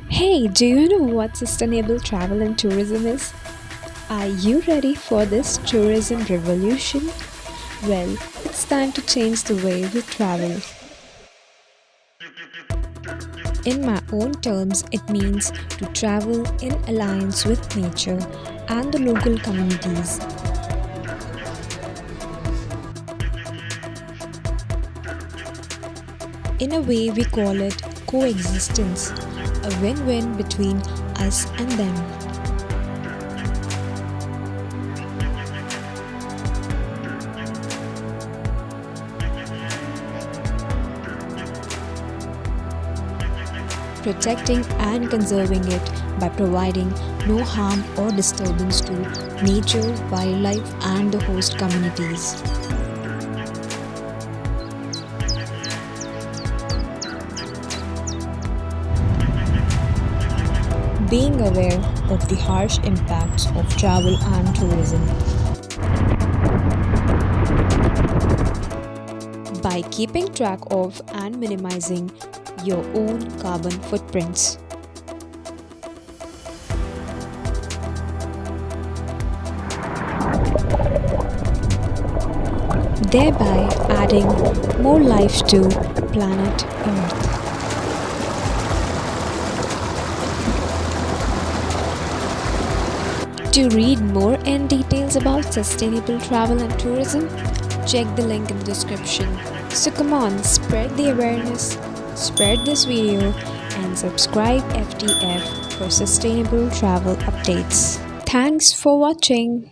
Hey, do you know what sustainable travel and tourism is? Are you ready for this tourism revolution? Well, it's time to change the way we travel. In my own terms, it means to travel in alliance with nature and the local communities. In a way, we call it coexistence, a win win between us and them. Protecting and conserving it by providing no harm or disturbance to nature, wildlife, and the host communities. Being aware of the harsh impacts of travel and tourism by keeping track of and minimizing your own carbon footprints. Thereby adding more life to planet Earth. To read more in details about sustainable travel and tourism, check the link in the description. So come on, spread the awareness, spread this video and subscribe FTF for sustainable travel updates. Thanks for watching.